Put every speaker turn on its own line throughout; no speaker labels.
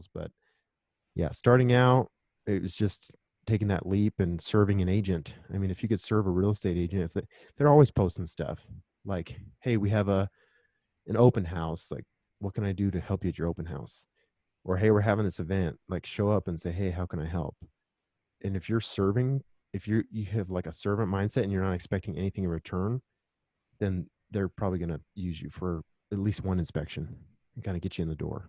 examples, but yeah, starting out, it was just taking that leap and serving an agent. I mean, if you could serve a real estate agent, if they're always posting stuff like, hey, we have an open house. Like, what can I do to help you at your open house? Or, hey, we're having this event, like show up and say, hey, how can I help? And if you're serving, if you have like a servant mindset and you're not expecting anything in return, then they're probably going to use you for at least one inspection and kind of get you in the door.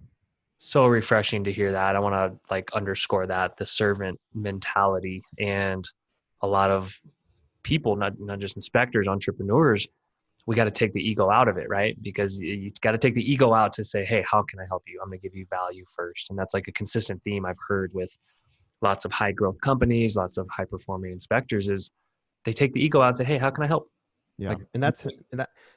So refreshing to hear that. I want to like underscore that, the servant mentality. And a lot of people, not just inspectors, entrepreneurs, we got to take the ego out of it, right? Because you got to take the ego out to say, hey, how can I help you? I'm going to give you value first. And that's like a consistent theme I've heard with lots of high growth companies, lots of high performing inspectors, is they take the ego out and say, hey, how can I help?
Yeah.
Like,
And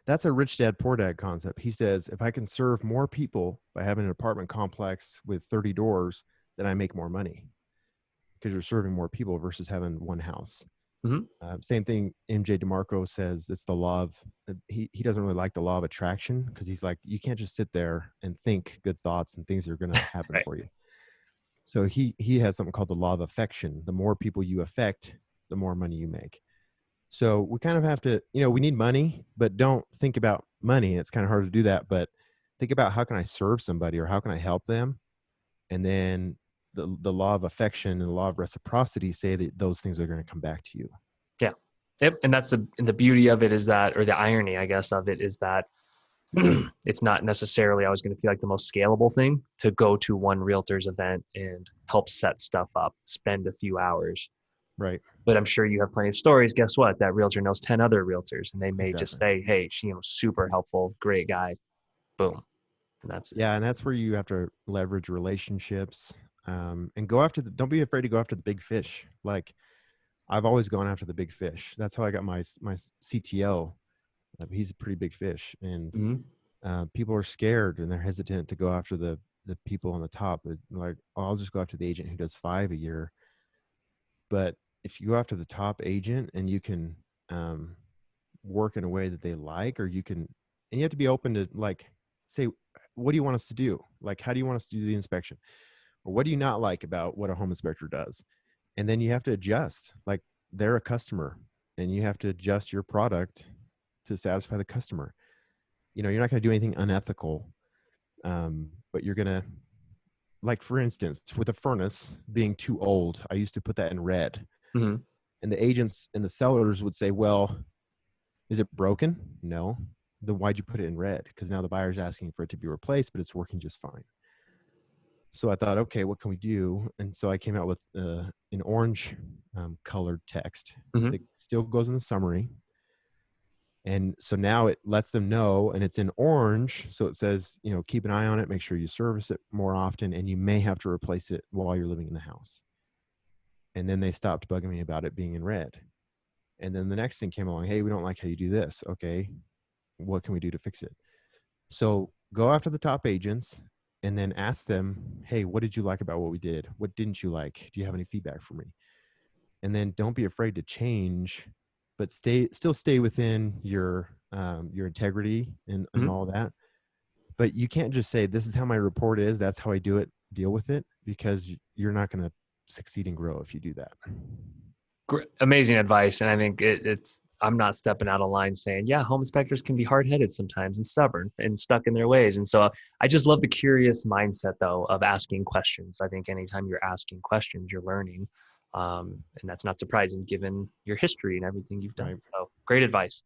that's a rich dad, poor dad concept. He says, if I can serve more people by having an apartment complex with 30 doors, then I make more money because you're serving more people versus having one house.
mm-hmm.
Same thing. MJ DeMarco says it's the law of, he doesn't really like the law of attraction because he's like, you can't just sit there and think good thoughts and things are going to happen
Right.
for you. So he has something called the law of affection. The more people you affect, the more money you make. So we kind of have to, we need money, but don't think about money. It's kind of hard to do that, but think about how can I serve somebody or how can I help them? And then the law of affection and the law of reciprocity say that those things are going to come back to you.
Yeah. Yep. And that's the beauty of it is that, or the irony, I guess, of it is that it's not necessarily always going to feel like the most scalable thing to go to one realtor's event and help set stuff up, spend a few hours.
Right.
But I'm sure you have plenty of stories. Guess what? That realtor knows 10 other realtors and they may just
Exactly.
say, hey, she was super helpful, great guy. Boom. And that's it.
Yeah. And that's where you have to leverage relationships, and go after don't be afraid to go after the big fish. Like I've always gone after the big fish. That's how I got my CTO. He's a pretty big fish, and people are scared and they're hesitant to go after the people on the top. Like, oh, I'll just go after the agent who does 5 a year. But if you go after the top agent and you can work in a way that they like, or and you have to be open to like say, what do you want us to do? Like, how do you want us to do the inspection? Or what do you not like about what a home inspector does? And then you have to adjust. Like, they're a customer and you have to adjust your product to satisfy the customer. You're not going to do anything unethical, but you're going to, like, for instance, with a furnace being too old, I used to put that in red.
Mm-hmm.
And the agents and the sellers would say, well, is it broken? No. Then why'd you put it in red? Because now the buyer's asking for it to be replaced, but it's working just fine. So I thought, okay, what can we do? And so I came out with an orange colored text that still goes in the summary. And so now it lets them know, and it's in orange. So it says, keep an eye on it, make sure you service it more often, and you may have to replace it while you're living in the house. And then they stopped bugging me about it being in red. And then the next thing came along, hey, we don't like how you do this. Okay, what can we do to fix it? So go after the top agents and then ask them, hey, what did you like about what we did? What didn't you like? Do you have any feedback for me? And then don't be afraid to change, but still stay within your integrity and all that. But you can't just say, this is how my report is, that's how I do it, deal with it, because you're not going to succeed and grow if you do that.
Amazing advice. And I think I'm not stepping out of line saying, yeah, home inspectors can be hard-headed sometimes and stubborn and stuck in their ways. And so I just love the curious mindset, though, of asking questions. I think anytime you're asking questions, you're learning. And that's not surprising given your history and everything you've done. Right. So great advice.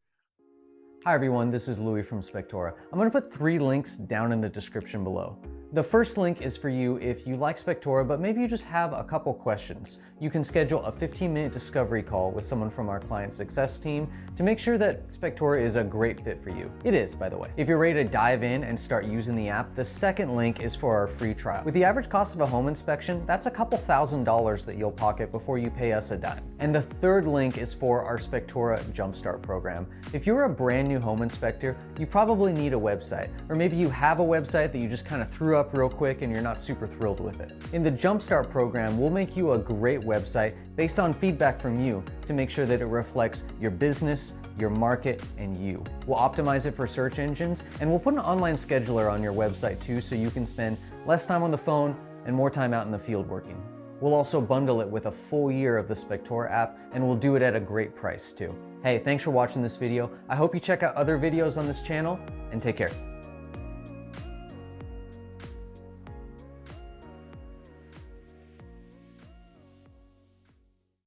Hi everyone, this is Louis from Spectora. I'm going to put 3 links down in the description below. The first link is for you if you like Spectora, but maybe you just have a couple questions. You can schedule a 15-minute discovery call with someone from our client success team to make sure that Spectora is a great fit for you. It is, by the way. If you're ready to dive in and start using the app, the second link is for our free trial. With the average cost of a home inspection, that's a couple $1,000s that you'll pocket before you pay us a dime. And the third link is for our Spectora Jumpstart program. If you're a brand new home inspector, you probably need a website, or maybe you have a website that you just kind of threw up real quick and you're not super thrilled with it. In the Jumpstart program, we'll make you a great website based on feedback from you to make sure that it reflects your business, your market, and you. We'll optimize it for search engines, and we'll put an online scheduler on your website too, so you can spend less time on the phone and more time out in the field working. We'll also bundle it with a full year of the Spectora app, and we'll do it at a great price too. Hey, thanks for watching this video. I hope you check out other videos on this channel, and take care.